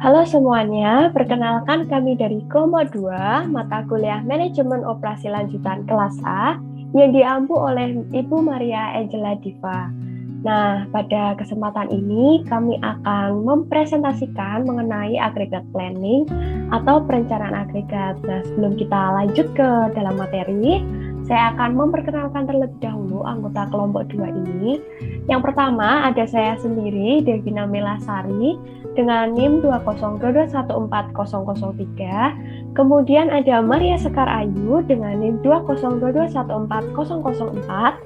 Halo semuanya, perkenalkan kami dari kelompok 2, mata kuliah Manajemen Operasi Lanjutan kelas A, yang diampu oleh Ibu Maria Angela Diva. Nah, pada kesempatan ini kami akan mempresentasikan mengenai agregat planning atau perencanaan agregat. Nah, sebelum kita lanjut ke dalam materi, saya akan memperkenalkan terlebih dahulu anggota kelompok 2 ini. Yang pertama ada saya sendiri, Devina Melasari, dengan NIM 202214003. Kemudian ada Maria Sekar Ayu dengan NIM 202214004.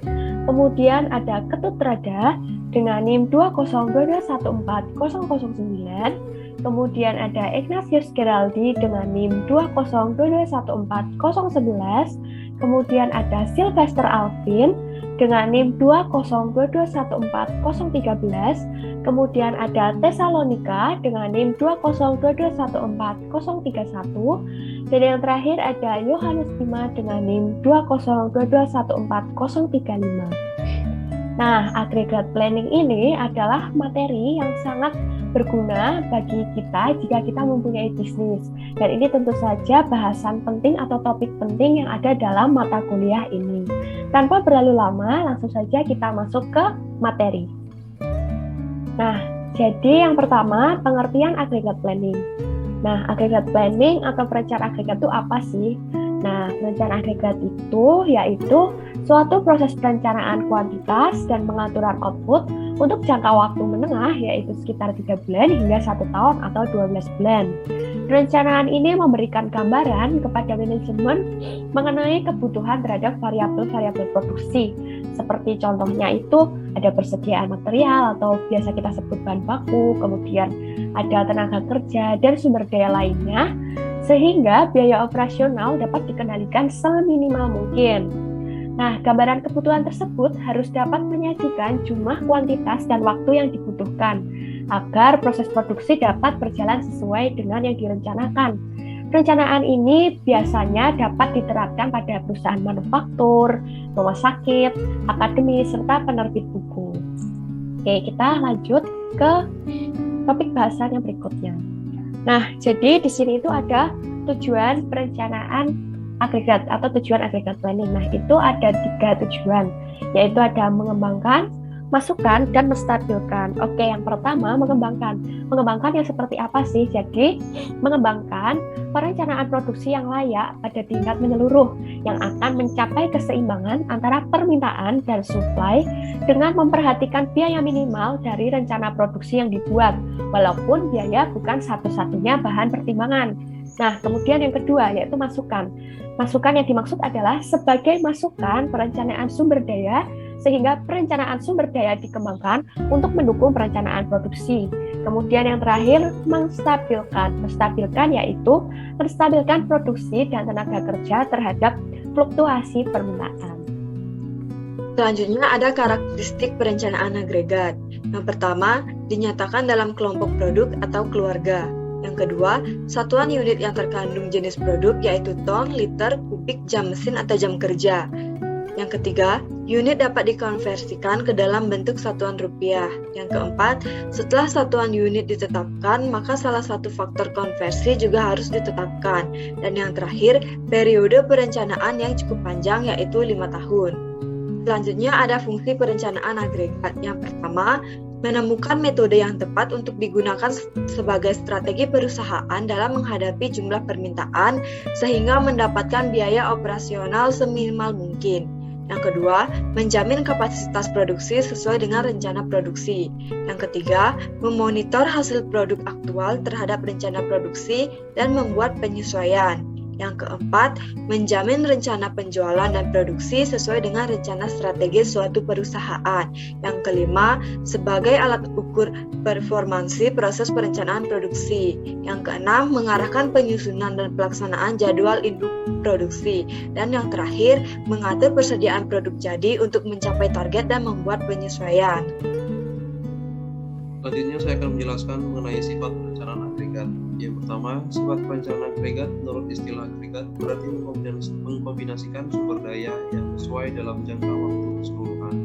Kemudian ada Ketut Rada dengan NIM 202214009. Kemudian ada Ignatius Geraldi dengan NIM 202214011. Kemudian ada Sylvester Alvin dengan NIM 202214013. Kemudian ada Tesalonika dengan NIM 202214031. Dan yang terakhir ada Yohanes Bima dengan NIM 202214035. Nah, agregat planning ini adalah materi yang sangat berguna bagi kita jika kita mempunyai bisnis. Dan ini tentu saja bahasan penting atau topik penting yang ada dalam mata kuliah ini. Tanpa berlalu lama, langsung saja kita masuk ke materi. Nah, jadi yang pertama, pengertian agregat planning. Nah, agregat planning atau perencanaan agregat itu apa sih? Nah, perencanaan agregat itu yaitu suatu proses perencanaan kuantitas dan pengaturan output untuk jangka waktu menengah, yaitu sekitar 3 bulan hingga 1 tahun atau 12 bulan. Perencanaan ini memberikan gambaran kepada manajemen mengenai kebutuhan terhadap variabel-variabel produksi. Seperti contohnya itu ada persediaan material atau biasa kita sebut bahan baku, kemudian ada tenaga kerja dan sumber daya lainnya, sehingga biaya operasional dapat dikendalikan seminimal mungkin. Nah, gambaran kebutuhan tersebut harus dapat menyajikan jumlah, kuantitas, dan waktu yang dibutuhkan agar proses produksi dapat berjalan sesuai dengan yang direncanakan. Perencanaan ini biasanya dapat diterapkan pada perusahaan manufaktur, rumah sakit, akademis, serta penerbit buku. Oke, kita lanjut ke topik bahasan yang berikutnya. Nah, jadi di sini itu ada tujuan perencanaan agregat atau tujuan agregat planning. Nah, itu ada 3 tujuan, yaitu ada mengembangkan, masukkan, dan menstabilkan. Oke, yang pertama mengembangkan. Mengembangkan yang seperti apa sih? Jadi, mengembangkan perencanaan produksi yang layak pada tingkat menyeluruh yang akan mencapai keseimbangan antara permintaan dan supply dengan memperhatikan biaya minimal dari rencana produksi yang dibuat, walaupun biaya bukan satu-satunya bahan pertimbangan. Nah, kemudian yang kedua yaitu masukan. Masukan yang dimaksud adalah sebagai masukan perencanaan sumber daya sehingga perencanaan sumber daya dikembangkan untuk mendukung perencanaan produksi. Kemudian yang terakhir, menstabilkan. Menstabilkan yaitu menstabilkan produksi dan tenaga kerja terhadap fluktuasi permintaan. Selanjutnya ada karakteristik perencanaan agregat. Yang pertama, dinyatakan dalam kelompok produk atau keluarga. Yang kedua, satuan unit yang terkandung jenis produk yaitu ton, liter, kubik, jam mesin atau jam kerja. Yang ketiga, unit dapat dikonversikan ke dalam bentuk satuan rupiah. Yang keempat, setelah satuan unit ditetapkan, maka salah satu faktor konversi juga harus ditetapkan. Dan yang terakhir, periode perencanaan yang cukup panjang yaitu 5 tahun. Selanjutnya ada fungsi perencanaan agregat. Yang pertama, menemukan metode yang tepat untuk digunakan sebagai strategi perusahaan dalam menghadapi jumlah permintaan sehingga mendapatkan biaya operasional seminimal mungkin. Yang kedua, menjamin kapasitas produksi sesuai dengan rencana produksi. Yang ketiga, memonitor hasil produk aktual terhadap rencana produksi dan membuat penyesuaian. Yang keempat, menjamin rencana penjualan dan produksi sesuai dengan rencana strategis suatu perusahaan. Yang kelima, sebagai alat ukur performansi proses perencanaan produksi. Yang keenam, mengarahkan penyusunan dan pelaksanaan jadwal induk produksi. Dan yang terakhir, mengatur persediaan produk jadi untuk mencapai target dan membuat penyesuaian. Selanjutnya saya akan menjelaskan mengenai sifat perencanaan agregat. Yang pertama, sifat perencanaan agregat menurut istilah agregat berarti mengkombinasikan sumber daya yang sesuai dalam jangka waktu keseluruhan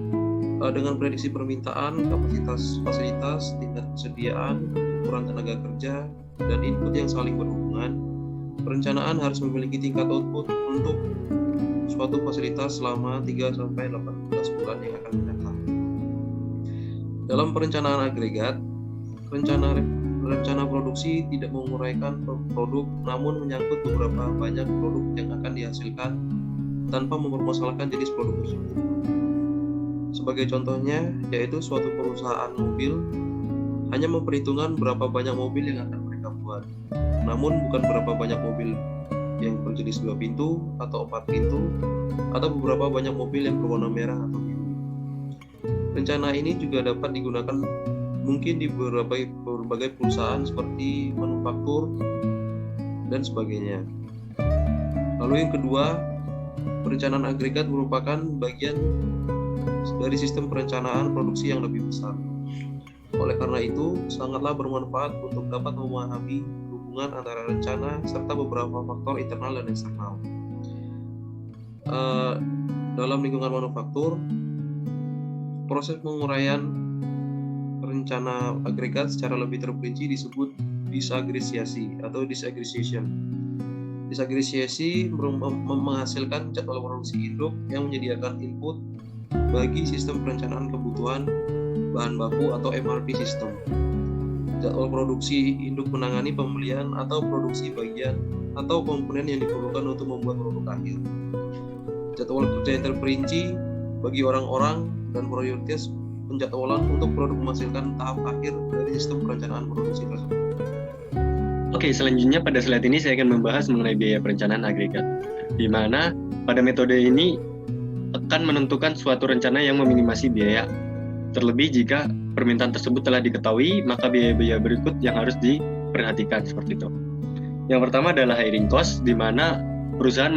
dengan prediksi permintaan, kapasitas fasilitas, tingkat kesediaan, pengaturan tenaga kerja, dan input yang saling berhubungan, perencanaan harus memiliki tingkat output untuk suatu fasilitas selama 3-18 bulan yang akan mendatang. Dalam perencanaan agregat, rencana produksi tidak menguraikan produk, namun menyangkut beberapa banyak produk yang akan dihasilkan tanpa mempermasalahkan jenis produk tersebut. Sebagai contohnya, yaitu suatu perusahaan mobil hanya memperhitungkan berapa banyak mobil yang akan mereka buat, namun bukan berapa banyak mobil yang berjenis 2 pintu atau 4 pintu, atau beberapa banyak mobil yang berwarna merah atau biru. Rencana ini juga dapat digunakan mungkin di berbagai perusahaan seperti manufaktur dan sebagainya. Lalu yang kedua, perencanaan agregat merupakan bagian dari sistem perencanaan produksi yang lebih besar. Oleh karena itu, sangatlah bermanfaat untuk dapat memahami hubungan antara rencana serta beberapa faktor internal dan eksternal. Dalam lingkungan manufaktur, proses penguraian rencana agregat secara lebih terperinci disebut disaggregasi atau disaggregation. Disaggregasi menghasilkan jadwal produksi induk yang menyediakan input bagi sistem perencanaan kebutuhan bahan baku atau MRP system. Jadwal produksi induk menangani pembelian atau produksi bagian atau komponen yang diperlukan untuk membuat produk akhir. Jadwal kerja yang terperinci bagi orang-orang dan prioritas penjadwalan untuk produk menghasilkan tahap akhir dari sistem perencanaan produksi tersebut. Oke, selanjutnya pada slide ini saya akan membahas mengenai biaya perencanaan agregat, di mana pada metode ini akan menentukan suatu rencana yang meminimasi biaya. Terlebih jika permintaan tersebut telah diketahui, maka biaya-biaya berikut yang harus diperhatikan seperti itu. Yang pertama adalah hiring cost, di mana perusahaan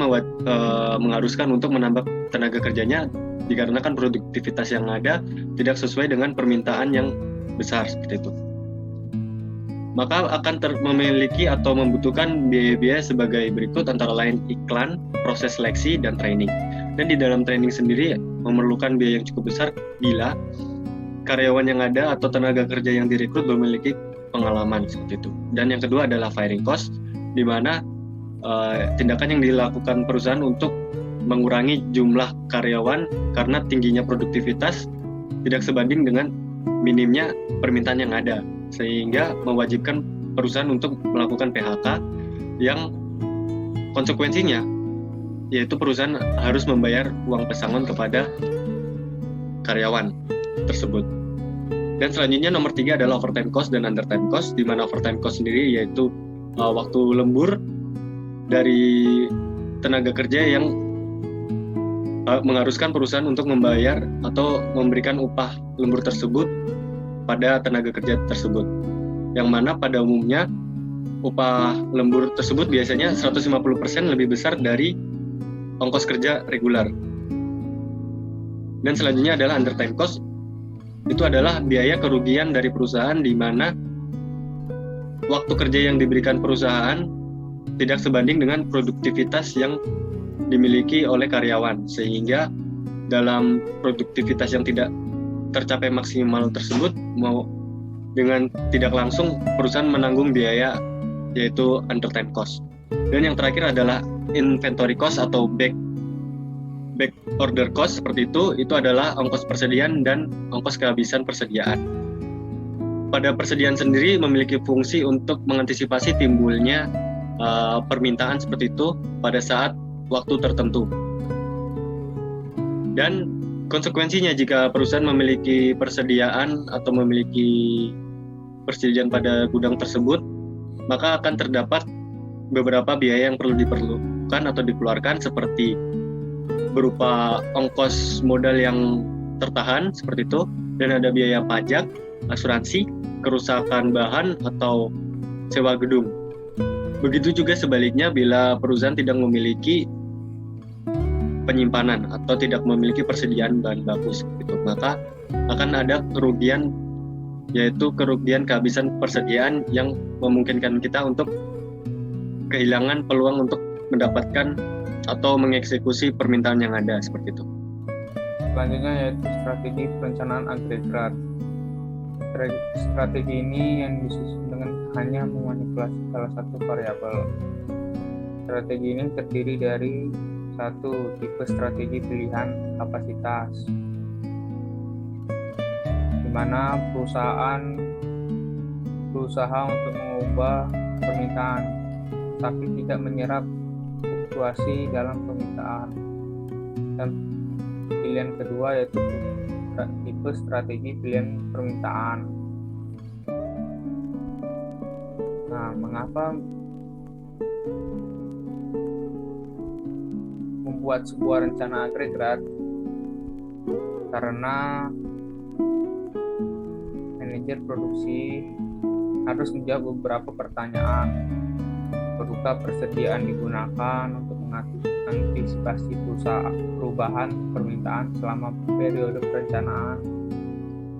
mengharuskan untuk menambah tenaga kerjanya dikarenakan produktivitas yang ada tidak sesuai dengan permintaan yang besar seperti itu. Maka akan memiliki atau membutuhkan biaya-biaya sebagai berikut, antara lain iklan, proses seleksi, dan training. Dan di dalam training sendiri memerlukan biaya yang cukup besar bila karyawan yang ada atau tenaga kerja yang direkrut memiliki pengalaman seperti itu. Dan yang kedua adalah firing cost, di mana tindakan yang dilakukan perusahaan untuk mengurangi jumlah karyawan karena tingginya produktivitas tidak sebanding dengan minimnya permintaan yang ada, sehingga mewajibkan perusahaan untuk melakukan PHK yang konsekuensinya yaitu perusahaan harus membayar uang pesangon kepada karyawan tersebut. Dan selanjutnya nomor 3 adalah overtime cost dan undertime cost, di mana overtime cost sendiri yaitu waktu lembur dari tenaga kerja yang mengharuskan perusahaan untuk membayar atau memberikan upah lembur tersebut pada tenaga kerja tersebut, yang mana pada umumnya upah lembur tersebut biasanya 150% lebih besar dari ongkos kerja reguler. Dan selanjutnya adalah undertime cost. Itu adalah biaya kerugian dari perusahaan, di mana waktu kerja yang diberikan perusahaan tidak sebanding dengan produktivitas yang dimiliki oleh karyawan, sehingga dalam produktivitas yang tidak tercapai maksimal tersebut, mau dengan tidak langsung perusahaan menanggung biaya yaitu undertime cost. Dan yang terakhir adalah inventory cost atau back order cost, seperti itu adalah ongkos persediaan dan ongkos kehabisan persediaan. Pada persediaan sendiri memiliki fungsi untuk mengantisipasi timbulnya permintaan seperti itu pada saat waktu tertentu. Dan konsekuensinya jika perusahaan memiliki persediaan atau memiliki persediaan pada gudang tersebut, maka akan terdapat beberapa biaya yang perlu diperlukan atau dikeluarkan, seperti berupa ongkos modal yang tertahan seperti itu, dan ada biaya pajak, asuransi, kerusakan bahan atau sewa gedung. Begitu juga sebaliknya bila perusahaan tidak memiliki penyimpanan atau tidak memiliki persediaan bahan baku seperti itu, maka akan ada kerugian, yaitu kerugian kehabisan persediaan yang memungkinkan kita untuk kehilangan peluang untuk mendapatkan atau mengeksekusi permintaan yang ada seperti itu. Selanjutnya yaitu strategi perencanaan agregat. Strategi ini yang disusun dengan hanya memanipulasi salah satu variabel. Strategi ini terdiri dari satu, tipe strategi pilihan kapasitas, di mana perusahaan berusaha untuk mengubah permintaan, tapi tidak menyerap fluktuasi dalam permintaan. Dan pilihan kedua yaitu tipe strategi pilihan permintaan. Nah, mengapa membuat sebuah rencana agregat? Karena manajer produksi harus menjawab beberapa pertanyaan. Perlukah persediaan digunakan untuk mengantisipasi perubahan permintaan selama periode perencanaan?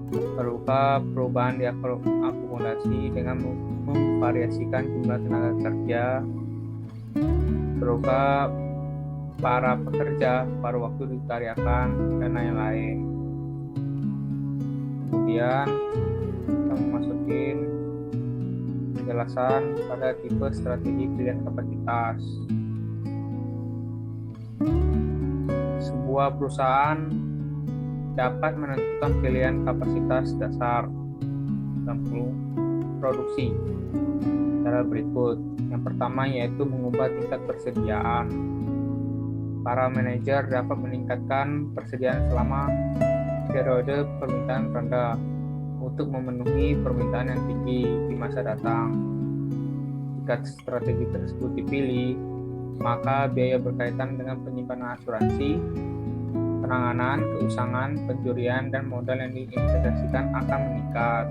Perlukah perubahan diakomodasi dengan memvariasikan jumlah tenaga kerja? Perlukah para pekerja paruh waktu dikaryakan, dan lain-lain. Kemudian kita memasukin penjelasan pada tipe strategi pilihan kapasitas. Sebuah perusahaan dapat menentukan pilihan kapasitas dasar dalam produksi secara berikut. Yang pertama yaitu mengubah tingkat persediaan. Para manajer dapat meningkatkan persediaan selama periode permintaan rendah untuk memenuhi permintaan yang tinggi di masa datang. Jika strategi tersebut dipilih, maka biaya berkaitan dengan penyimpanan asuransi, penanganan, keusangan, pencurian, dan modal yang diinvestasikan akan meningkat.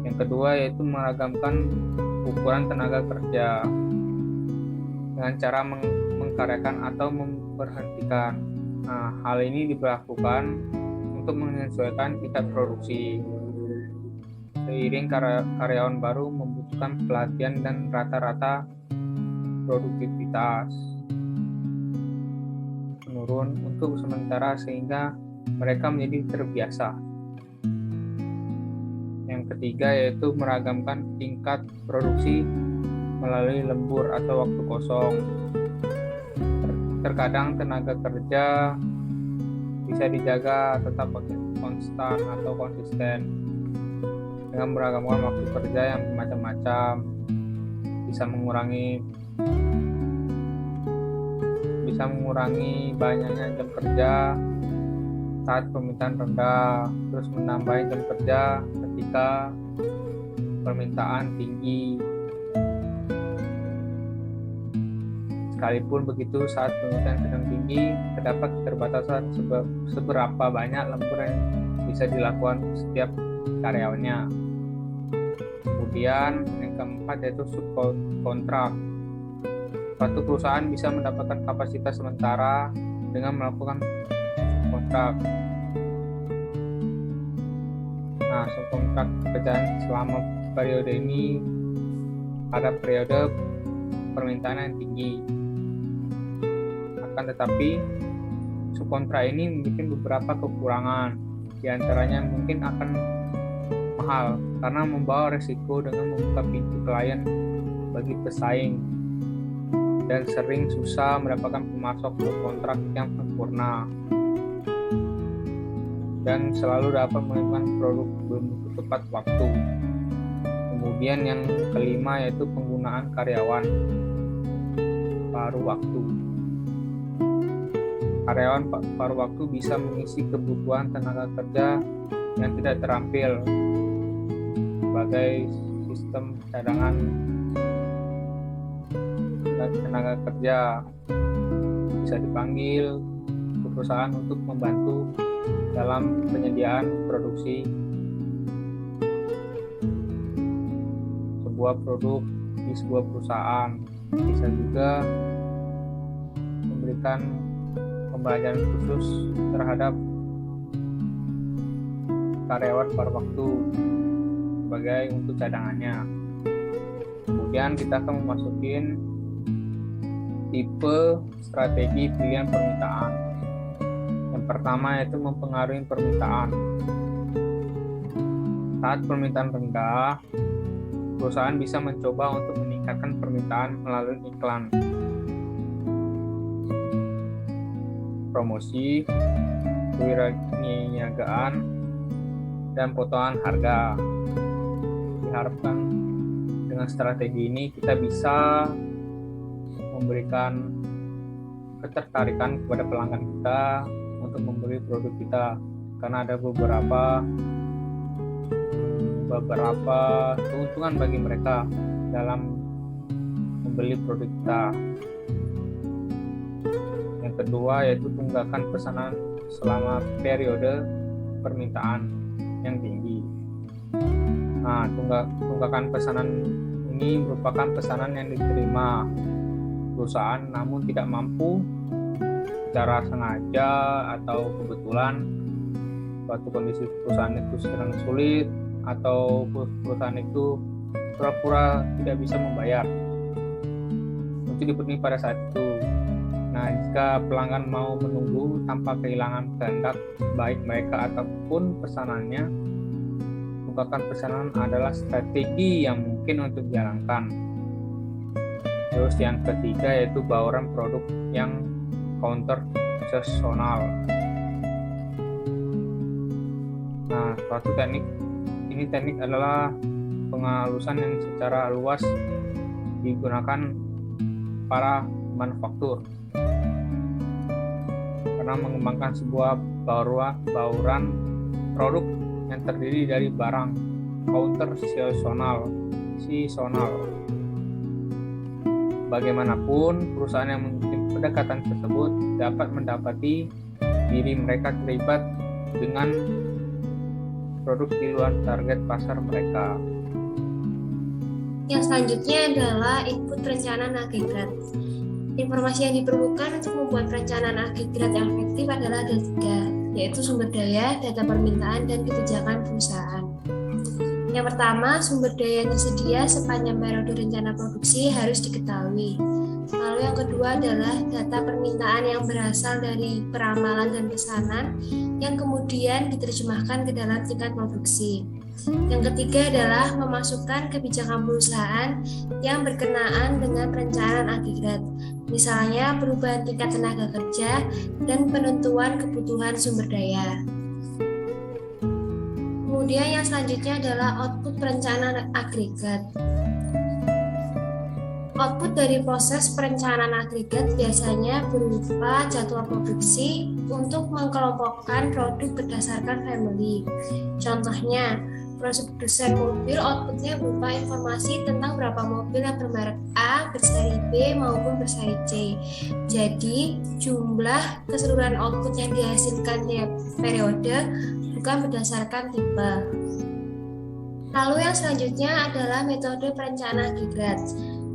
Yang kedua yaitu meragamkan ukuran tenaga kerja dengan cara mengkaryakan atau memberhentikan. Nah, hal ini diberlakukan untuk menyesuaikan tingkat produksi. Seiring karyawan baru membutuhkan pelatihan dan rata-rata produktivitas menurun untuk sementara sehingga mereka menjadi terbiasa. Yang ketiga yaitu meragamkan tingkat produksi melalui lembur atau waktu kosong. Terkadang tenaga kerja bisa dijaga tetap konstan atau konsisten dengan meragamkan waktu kerja yang bermacam-macam, bisa mengurangi banyaknya jam kerja saat permintaan rendah, terus menambah jam kerja ketika permintaan tinggi. Sekalipun begitu, saat permintaan sedang tinggi, terdapat keterbatasan seberapa banyak lembur yang bisa dilakukan setiap karyawannya. Kemudian yang keempat yaitu subkontrak. Suatu perusahaan bisa mendapatkan kapasitas sementara dengan melakukan subkontrak. Nah, subkontrak pekerjaan selama periode ini pada periode permintaan yang tinggi. Akan tetapi subkontrak ini memiliki beberapa kekurangan. Di antaranya mungkin akan mahal karena membawa resiko dengan membuka pintu klien bagi pesaing dan sering susah mendapatkan pemasok subkontrak yang sempurna dan selalu dapat menemukan produk belum tepat waktu. Kemudian yang kelima yaitu penggunaan karyawan paruh waktu. Karyawan paruh waktu bisa mengisi kebutuhan tenaga kerja yang tidak terampil sebagai sistem cadangan tenaga kerja. Bisa dipanggil ke perusahaan untuk membantu dalam penyediaan produksi sebuah produk di sebuah perusahaan. Bisa juga memberikan pembelajaran khusus terhadap karyawan paruh waktu sebagai untuk cadangannya. Kemudian kita akan memasukin tipe strategi pilihan permintaan. Yang pertama yaitu mempengaruhi permintaan. Saat permintaan rendah, perusahaan bisa mencoba untuk meningkatkan permintaan melalui iklan, promosi, kewirausahaan, dan potongan harga. Diharapkan dengan strategi ini kita bisa memberikan ketertarikan kepada pelanggan kita untuk membeli produk kita, karena ada beberapa keuntungan bagi mereka dalam membeli produk kita. Yang kedua yaitu tunggakan pesanan selama periode permintaan yang tinggi. Nah, tunggakan pesanan ini merupakan pesanan yang diterima perusahaan namun tidak mampu secara sengaja atau kebetulan suatu kondisi perusahaan itu sedang sulit atau perusahaan itu pura-pura tidak bisa membayar untuk dipenuhi pada saat itu. Nah, jika pelanggan mau menunggu tanpa kehilangan kehendak baik mereka ataupun pesanannya, tunggakan pesanan adalah strategi yang mungkin untuk dijalankan. Terus yang ketiga yaitu bauran produk yang counter sesonal. Nah, suatu teknik adalah penghalusan yang secara luas digunakan para manufaktur karena mengembangkan sebuah bauran produk yang terdiri dari barang counter seasonal. Bagaimanapun, perusahaan yang mengikuti pendekatan tersebut dapat mendapati diri mereka terlibat dengan produk di luar target pasar mereka. Yang selanjutnya adalah input perencanaan agregat. Informasi yang diperlukan untuk membuat perencanaan agregat yang efektif adalah ada 3, yaitu sumber daya, data permintaan, dan kebijakan perusahaan. Yang pertama, sumber daya yang tersedia sepanjang periode rencana produksi harus diketahui. Lalu yang kedua adalah data permintaan yang berasal dari peramalan dan pesanan yang kemudian diterjemahkan ke dalam tingkat produksi. Yang ketiga adalah memasukkan kebijakan perusahaan yang berkenaan dengan perencanaan agregat, misalnya perubahan tingkat tenaga kerja dan penentuan kebutuhan sumber daya. Kemudian yang selanjutnya adalah output perencanaan agregat. Output dari proses perencanaan agregat biasanya berupa jadwal produksi untuk mengkelompokkan produk berdasarkan family. Contohnya, produsen mobil outputnya berupa informasi tentang berapa mobil yang bermerek A, berseri B maupun berseri C. Jadi, jumlah keseluruhan output yang dihasilkan tiap periode bukan berdasarkan tipe. Lalu yang selanjutnya adalah metode perencanaan agregat.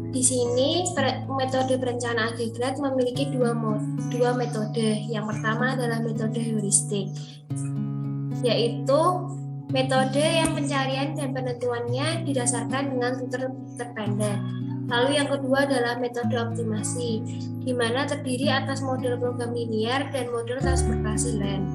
Di sini metode perencanaan agregat memiliki dua metode. Yang pertama adalah metode heuristik, yaitu metode yang pencarian dan penentuannya didasarkan dengan filter terpendek. Lalu yang kedua adalah metode optimasi, di mana terdiri atas model program linear dan model transportasi land.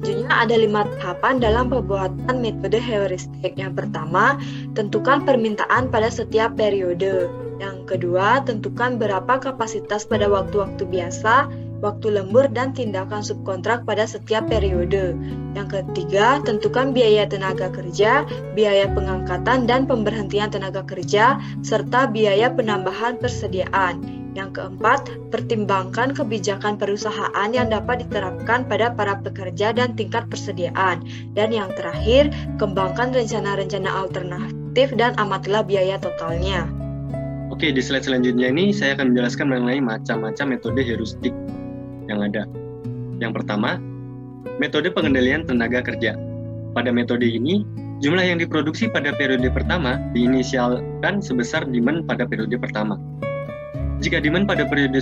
Selanjutnya ada 5 tahapan dalam pembuatan metode heuristik. Yang pertama, tentukan permintaan pada setiap periode. Yang kedua, tentukan berapa kapasitas pada waktu-waktu biasa, waktu lembur, dan tindakan subkontrak pada setiap periode. Yang ketiga, tentukan biaya tenaga kerja, biaya pengangkatan dan pemberhentian tenaga kerja, serta biaya penambahan persediaan. Yang keempat, pertimbangkan kebijakan perusahaan yang dapat diterapkan pada para pekerja dan tingkat persediaan. Dan yang terakhir, kembangkan rencana-rencana alternatif dan amatilah biaya totalnya. Oke, di slide selanjutnya ini saya akan menjelaskan mengenai macam-macam metode heuristik yang ada. Yang pertama, metode pengendalian tenaga kerja. Pada metode ini, jumlah yang diproduksi pada periode pertama diinisialkan sebesar demand pada periode pertama. Jika demand pada periode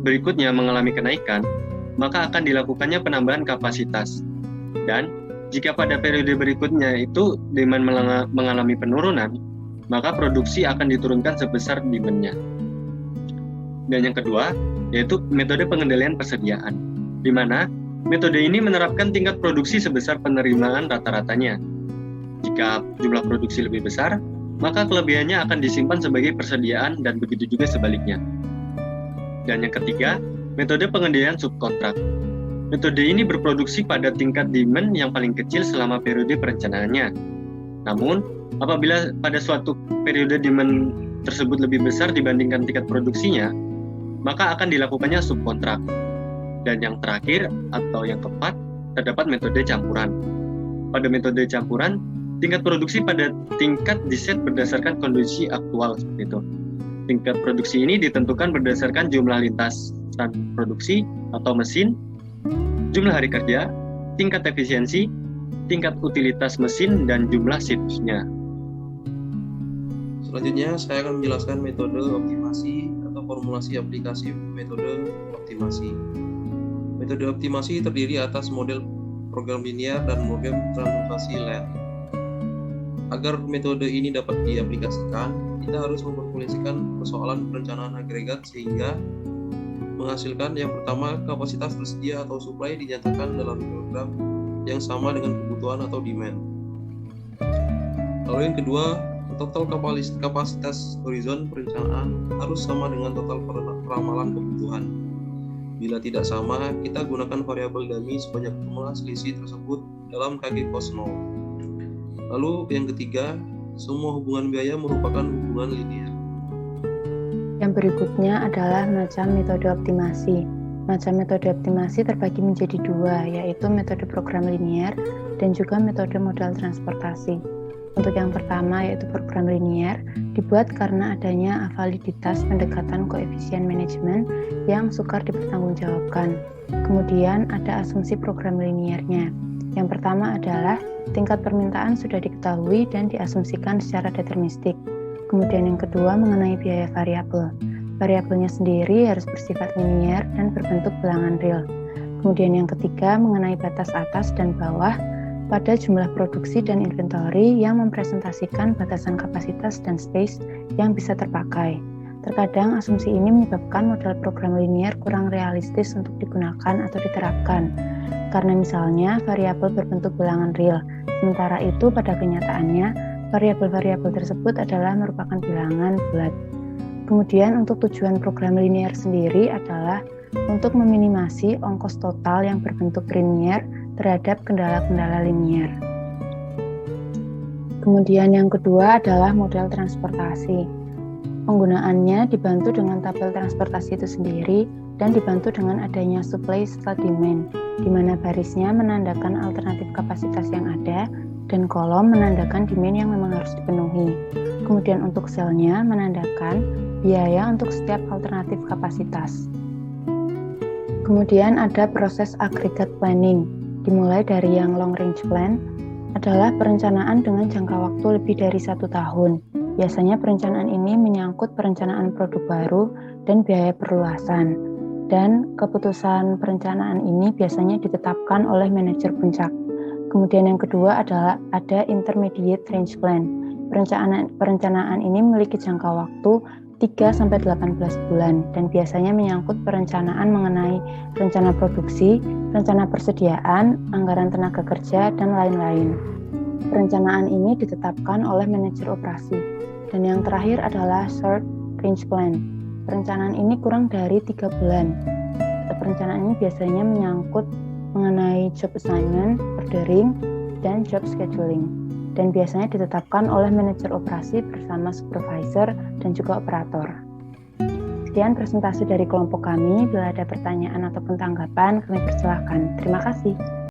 berikutnya mengalami kenaikan, maka akan dilakukannya penambahan kapasitas. Dan jika pada periode berikutnya itu demand mengalami penurunan, maka produksi akan diturunkan sebesar demand-nya. Dan yang kedua, yaitu metode pengendalian persediaan, di mana metode ini menerapkan tingkat produksi sebesar penerimaan rata-ratanya. Jika jumlah produksi lebih besar, maka kelebihannya akan disimpan sebagai persediaan dan begitu juga sebaliknya. Dan yang ketiga, metode pengendalian subkontrak. Metode ini berproduksi pada tingkat demand yang paling kecil selama periode perencanaannya. Namun, apabila pada suatu periode demand tersebut lebih besar dibandingkan tingkat produksinya, maka akan dilakukannya subkontrak. Dan yang terakhir atau yang keempat, terdapat metode campuran. Pada metode campuran, tingkat produksi pada tingkat diset berdasarkan kondisi aktual seperti itu. Tingkat produksi ini ditentukan berdasarkan jumlah lintasan produksi atau mesin, jumlah hari kerja, tingkat efisiensi, tingkat utilitas mesin, dan jumlah shiftnya. Selanjutnya, saya akan menjelaskan metode optimasi atau formulasi aplikasi metode optimasi. Metode optimasi terdiri atas model program linear dan model transformasi LAN. Agar metode ini dapat diaplikasikan, kita harus memformulasikan persoalan perencanaan agregat sehingga menghasilkan yang pertama, kapasitas tersedia atau supply dinyatakan dalam program yang sama dengan kebutuhan atau demand. Lalu yang kedua, total kapasitas horizon perencanaan harus sama dengan total peramalan kebutuhan. Bila tidak sama, kita gunakan variabel dummy sebanyak jumlah selisih tersebut dalam kaki cos 0. Lalu yang ketiga, semua hubungan biaya merupakan hubungan linear. Yang berikutnya adalah macam metode optimasi. Macam metode optimasi terbagi menjadi dua, yaitu metode program linear dan juga metode modal transportasi. Untuk yang pertama, yaitu program linear, dibuat karena adanya validitas pendekatan koefisien manajemen yang sukar dipertanggungjawabkan. Kemudian ada asumsi program linearnya. Yang pertama adalah tingkat permintaan sudah diketahui dan diasumsikan secara deterministik. Kemudian yang kedua mengenai biaya variabel. Variabelnya sendiri harus bersifat linear dan berbentuk bilangan real. Kemudian yang ketiga mengenai batas atas dan bawah pada jumlah produksi dan inventory yang mempresentasikan batasan kapasitas dan space yang bisa terpakai. Terkadang asumsi ini menyebabkan model program linear kurang realistis untuk digunakan atau diterapkan, karena misalnya variabel berbentuk bilangan real, sementara itu pada kenyataannya variabel-variabel tersebut adalah merupakan bilangan bulat. Kemudian untuk tujuan program linear sendiri adalah untuk meminimasi ongkos total yang berbentuk linear terhadap kendala-kendala linear. Kemudian yang kedua adalah model transportasi. Penggunaannya dibantu dengan tabel transportasi itu sendiri dan dibantu dengan adanya supply setelah demand, di mana barisnya menandakan alternatif kapasitas yang ada dan kolom menandakan demand yang memang harus dipenuhi. Kemudian untuk selnya menandakan biaya untuk setiap alternatif kapasitas. Kemudian ada proses aggregate planning, dimulai dari yang long range plan, adalah perencanaan dengan jangka waktu lebih dari 1 tahun. Biasanya perencanaan ini menyangkut perencanaan produk baru dan biaya perluasan. Dan keputusan perencanaan ini biasanya ditetapkan oleh manajer puncak. Kemudian yang kedua adalah ada intermediate range plan. Perencanaan ini memiliki jangka waktu 3-18 bulan dan biasanya menyangkut perencanaan mengenai rencana produksi, rencana persediaan, anggaran tenaga kerja, dan lain-lain. Perencanaan ini ditetapkan oleh manajer operasi. Dan yang terakhir adalah short range plan. Perencanaan ini kurang dari 3 bulan. Perencanaan ini biasanya menyangkut mengenai job assignment, ordering, dan job scheduling. Dan biasanya ditetapkan oleh manajer operasi bersama supervisor dan juga operator. Sekian presentasi dari kelompok kami. Bila ada pertanyaan ataupun tanggapan, kami persilahkan. Terima kasih.